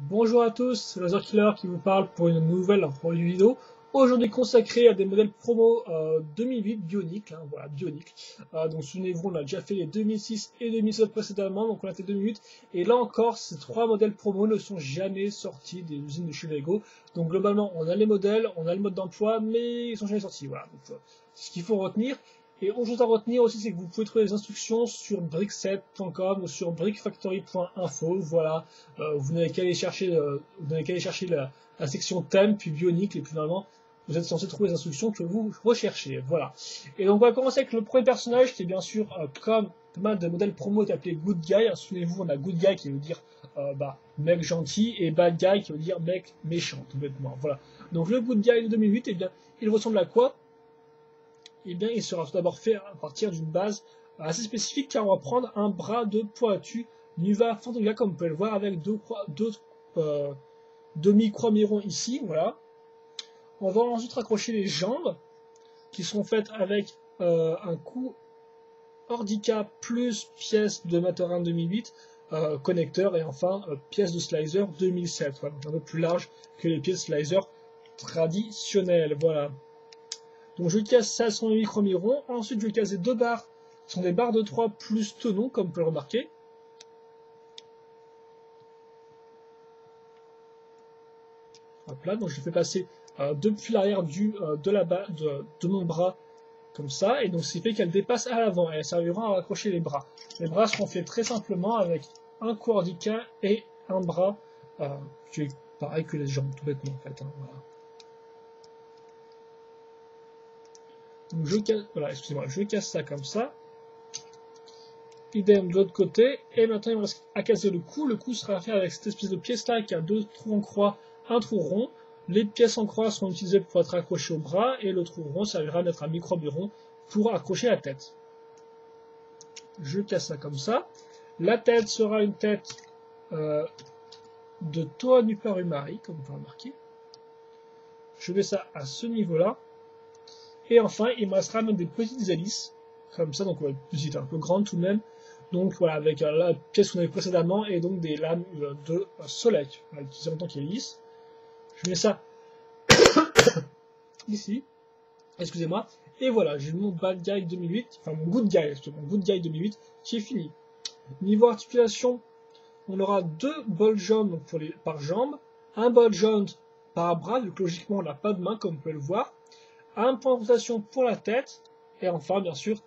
Bonjour à tous, c'est Laser Killer qui vous parle pour une nouvelle review vidéo. Aujourd'hui consacrée à des modèles promo 2008 Bionic, hein, voilà, Bionic. Donc souvenez-vous, on a déjà fait les 2006 et 2007 précédemment, donc on a fait 2008. Et là encore, ces trois modèles promo ne sont jamais sortis des usines de chez Lego. Donc globalement, on a les modèles, on a le mode d'emploi, mais ils sont jamais sortis. Voilà, donc c'est ce qu'il faut retenir. Et autre chose à retenir aussi, c'est que vous pouvez trouver les instructions sur brickset.com ou sur brickfactory.info. Voilà, vous n'avez qu'à aller chercher, la section thème, puis bionique, et puis finalement, vous êtes censé trouver les instructions que vous recherchez. Voilà. Et donc, on va commencer avec le premier personnage, qui est bien sûr, comme pas mal de modèles promo, est appelé Good Guy. Souvenez-vous, on a Good Guy qui veut dire mec gentil, et Bad Guy qui veut dire mec méchant, tout bêtement. Voilà. Donc, le Good Guy de 2008, eh bien, il ressemble à quoi? Eh bien, il sera tout d'abord fait à partir d'une base assez spécifique, car on va prendre un bras de pointu Nuva Fantoga, comme vous pouvez le voir, avec deux demi-croix miron ici, voilà. On va ensuite raccrocher les jambes, qui sont faites avec un coup Ordica plus pièce de Matoran 2008, connecteur, et enfin pièce de slicer 2007, voilà, un peu plus large que les pièces slicer traditionnelles, voilà. Donc je casse ça sur mes micro-mirons. Ensuite je vais caser deux barres. Ce sont des barres de 3 plus tenons, comme vous pouvez le remarquer. Hop là, donc je fais passer depuis l'arrière de mon bras, comme ça. Et donc ce qui fait qu'elle dépasse à l'avant. Elle servira à raccrocher les bras. Les bras seront faits très simplement avec un coup Ordica et un bras qui est pareil que les jambes, tout bêtement en fait. Hein, voilà. Donc je casse ça comme ça. Idem de l'autre côté, et maintenant il me reste à casser le cou. Le cou sera fait avec cette espèce de pièce là qui a deux trous en croix, un trou rond. Les pièces en croix seront utilisées pour être accrochées au bras, et le trou rond servira à mettre un micro-biron pour accrocher la tête. Je casse ça comme ça. La tête sera une tête de Toa Nuparumari, comme vous pouvez remarquer. Je mets ça à ce niveau-là. Et enfin, il me restera même des petites hélices, comme ça, donc ouais, petite, un peu grande tout de même. Donc voilà, avec la pièce qu'on avait précédemment, et donc des lames de soleil, voilà, qui en tant qu'il est lisse. Je mets ça ici, excusez-moi, et voilà, j'ai mon Bad Guy 2008, enfin mon Good Guy 2008, qui est fini. Niveau articulation, on aura deux ball jump par jambe, un ball jump par bras, vu que logiquement on n'a pas de main, comme vous pouvez le voir, un point de rotation pour la tête, et enfin, bien sûr,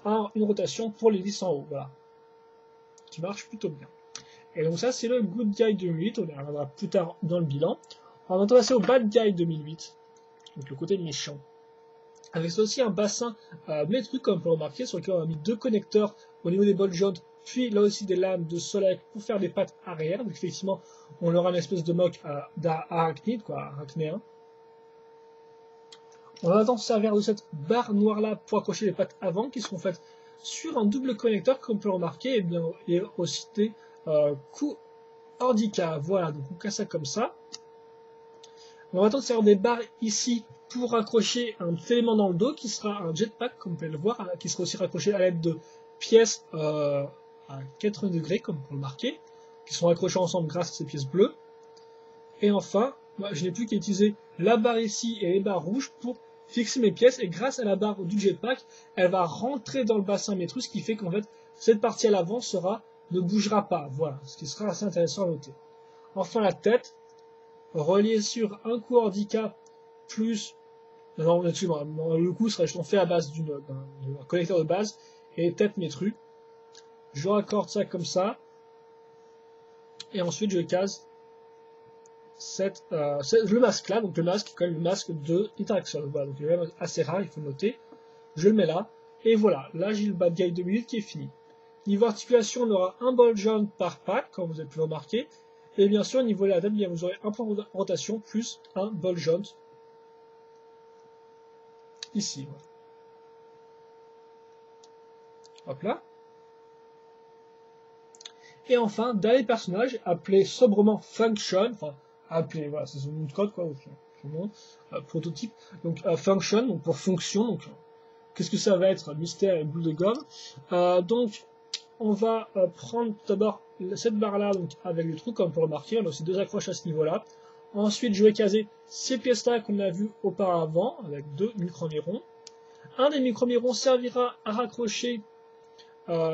une rotation pour l'hélice en haut, voilà, qui marche plutôt bien. Et donc ça, c'est le Good Guy 2008, on y reviendra plus tard dans le bilan. On va passer au Bad Guy 2008, donc le côté méchant. Avec aussi un bassin métrique, comme on peut le remarquer, sur lequel on a mis deux connecteurs au niveau des ball joints, puis là aussi des lames de soleil pour faire des pattes arrière. Donc effectivement, on aura une espèce de mock d'arachnide, quoi, arachnéen. On va maintenant se servir de cette barre noire là pour accrocher les pattes avant, qui seront faites sur un double connecteur, comme on peut le remarquer, et bien et aussi des coups Ordica. Voilà, donc on casse ça comme ça. On va maintenant se servir des barres ici pour accrocher un élément dans le dos qui sera un jetpack, comme vous pouvez le voir, qui sera aussi raccroché à l'aide de pièces à 80 degrés, comme vous pouvez le remarquer, qui sont accrochées ensemble grâce à ces pièces bleues. Et enfin, je n'ai plus qu'à utiliser la barre ici et les barres rouges pour fixer mes pièces, et grâce à la barre du jetpack, elle va rentrer dans le bassin métru, ce qui fait qu'en fait, cette partie à l'avant ne bougera pas. Voilà, ce qui sera assez intéressant à noter. Enfin, la tête, reliée sur un coup Ordica plus... Non, excusez-moi, le coup sera fait à base d'un connecteur de base et tête métru. Je raccorde ça comme ça, et ensuite je case le masque là, donc le masque comme le masque de Interaction. Voilà, donc il est même assez rare, il faut le noter. Je le mets là, et voilà, là j'ai le Bad Guy 2 minutes qui est fini. Niveau articulation, on aura un ball jump par pack, comme vous avez pu le remarquer, et bien sûr, au niveau de la tête, bien, vous aurez un point de rotation plus un ball jump ici. Voilà. Hop là. Et enfin, dernier personnage, appelé sobrement Function, enfin, appelé, voilà, c'est son nom de code, quoi, son nom, prototype, donc Function, donc pour fonction, donc qu'est-ce que ça va être, mystère et boule de gomme. Donc, on va prendre tout d'abord cette barre-là, donc avec le trou, comme on peut remarquer, on a aussi deux accroches à ce niveau-là. Ensuite, je vais caser ces pièces-là qu'on a vues auparavant, avec deux micro-mirons. Un des micro-mirons servira à raccrocher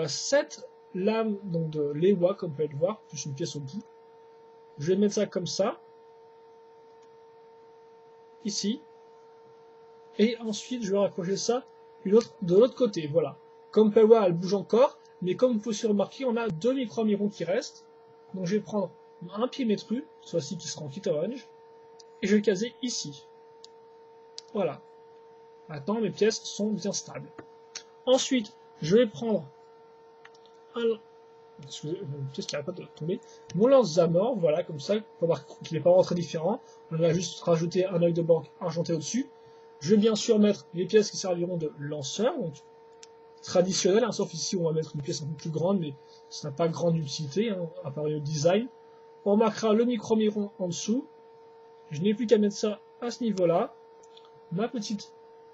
cette lame donc de l'EWA, comme vous pouvez le voir, plus une pièce au bout. Je vais mettre ça comme ça, ici. Et ensuite, je vais raccrocher ça de l'autre côté, voilà. Comme vous pouvez le voir, elle bouge encore, mais comme vous pouvez aussi remarquer, on a deux micro-mirons qui restent. Donc je vais prendre un pied-métru, soit-ci qui sera en kit orange, et je vais le caser ici. Voilà. Maintenant, mes pièces sont bien stables. Ensuite, je vais prendre une pièce qui n'arrête pas de tomber, mon lance-zamor, voilà, comme ça, pour voir qu'il n'est pas vraiment très différent. On a juste rajouté un œil de banque argenté au-dessus. Je vais bien sûr mettre les pièces qui serviront de lanceur, donc traditionnel, hein, sauf ici où on va mettre une pièce un peu plus grande, mais ça n'a pas grande utilité, hein, à part le design. On marquera le micro-miron en dessous. Je n'ai plus qu'à mettre ça à ce niveau-là. Ma petite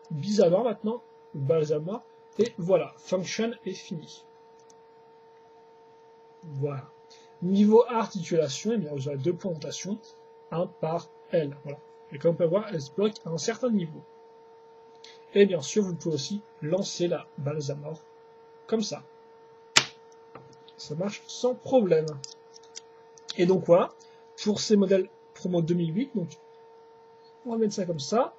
bizarre maintenant, balsamor, et voilà, function est fini. Voilà. Niveau articulation, eh bien, vous aurez deux points de rotation, un par L. Voilà. Et comme on peut voir, elle se bloque à un certain niveau. Et bien sûr, vous pouvez aussi lancer la balsamor comme ça. Ça marche sans problème. Et donc voilà, pour ces modèles promo 2008, donc on va mettre ça comme ça.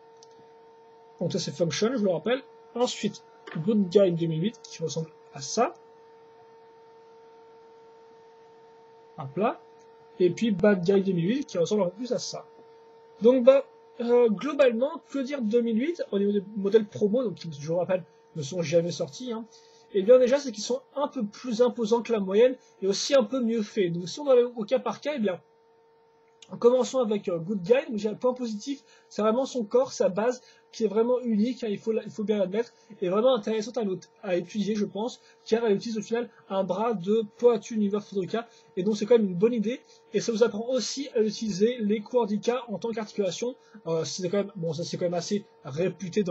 Donc ça c'est Function, je vous le rappelle. Ensuite, Good Guy 2008 qui ressemble à ça. Hop là. Et puis Bad Guy 2008 qui ressemble un peu plus à ça. Donc globalement, que dire de 2008 au niveau des modèles promo, donc qui je vous rappelle ne sont jamais sortis, hein. Et bien déjà c'est qu'ils sont un peu plus imposants que la moyenne et aussi un peu mieux faits. Donc si on va au cas par cas, eh bien commençons avec Good Guy. Donc, le point positif, c'est vraiment son corps, sa base, qui est vraiment unique, hein, il faut bien l'admettre, et vraiment intéressante à étudier, je pense, car elle utilise au final un bras de Poatu Univers Photoka, et donc c'est quand même une bonne idée, et ça vous apprend aussi à utiliser les coordicas en tant qu'articulation. C'est quand même, bon, ça c'est quand même assez réputé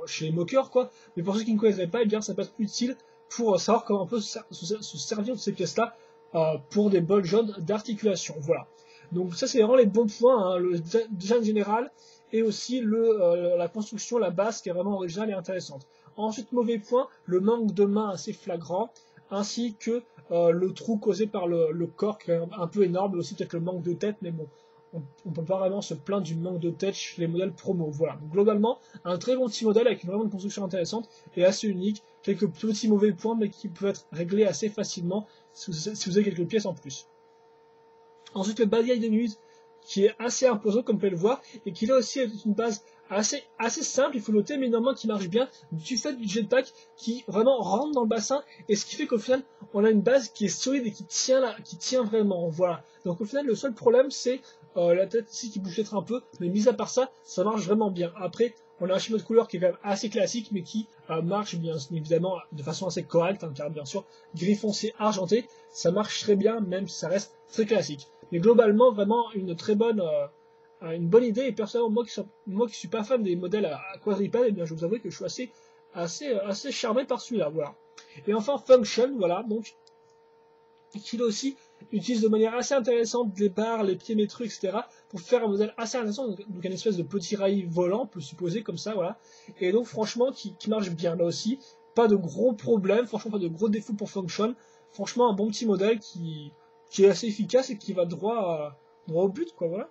chez les moqueurs, quoi, mais pour ceux qui ne connaîtraient pas, eh bien ça peut être utile pour savoir comment on peut se servir de ces pièces-là pour des bonnes jaunes d'articulation. Voilà. Donc ça c'est vraiment les bons points, hein, le design général et aussi la construction, la base qui est vraiment originale et intéressante. Ensuite, mauvais point, le manque de main assez flagrant, ainsi que le trou causé par le corps qui est un peu énorme, mais aussi peut-être le manque de tête, mais bon, on peut pas vraiment se plaindre du manque de tête chez les modèles promo. Voilà. Donc, globalement, un très bon petit modèle avec vraiment une construction intéressante et assez unique, quelques petits mauvais points, mais qui peuvent être réglés assez facilement si vous avez quelques pièces en plus. Ensuite, le Bad Guy 2008, qui est assez imposant, comme vous pouvez le voir, et qui là aussi est une base assez simple, il faut noter, mais normalement qui marche bien, du fait du jetpack qui vraiment rentre dans le bassin, et ce qui fait qu'au final, on a une base qui est solide et qui tient vraiment, voilà. Donc au final, le seul problème, c'est la tête ici qui bouge peut-être un peu, mais mis à part ça, ça marche vraiment bien. Après, on a un schéma de couleur qui est quand même assez classique, mais qui marche bien évidemment de façon assez correcte, hein, car bien sûr, gris foncé argenté, ça marche très bien, même si ça reste très classique. Mais globalement, vraiment une très bonne, une bonne idée. Et personnellement, moi qui suis pas fan des modèles à quadripède, eh bien, je vous avoue que je suis assez charmé par celui-là. Voilà. Et enfin, Function, voilà, donc qui là aussi utilise de manière assez intéressante les barres, les pieds métrus, etc. pour faire un modèle assez intéressant, donc une espèce de petit rail volant, on peut supposer comme ça, voilà. Et donc franchement, qui marche bien là aussi. Pas de gros problèmes, franchement pas de gros défauts pour Function. Franchement, un bon petit modèle qui est assez efficace et qui va droit au but, quoi, voilà.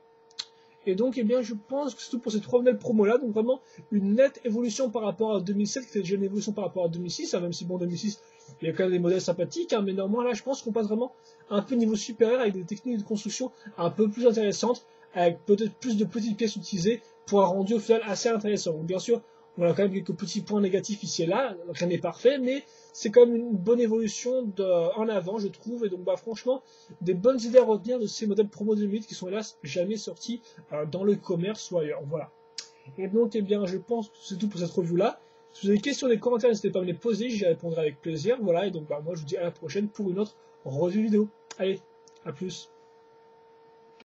Et donc, eh bien, je pense que c'est tout pour ces trois modèles promo-là. Donc, vraiment, une nette évolution par rapport à 2007, qui était déjà une évolution par rapport à 2006, hein, même si, bon, 2006, il y a quand même des modèles sympathiques, hein, mais néanmoins, là, je pense qu'on passe vraiment à un peu niveau supérieur, avec des techniques de construction un peu plus intéressantes, avec peut-être plus de petites pièces utilisées, pour un rendu, au final, assez intéressant. Donc, bien sûr, on a quand même quelques petits points négatifs ici et là, rien n'est parfait, mais c'est quand même une bonne évolution en avant, je trouve, et donc franchement, des bonnes idées à retenir de ces modèles promo 2008 qui sont hélas jamais sortis dans le commerce ou ailleurs, voilà. Et donc, eh bien, je pense que c'est tout pour cette review-là. Si vous avez des questions dans les commentaires, n'hésitez pas à me les poser, j'y répondrai avec plaisir, voilà, et donc moi je vous dis à la prochaine pour une autre review vidéo. Allez, à plus.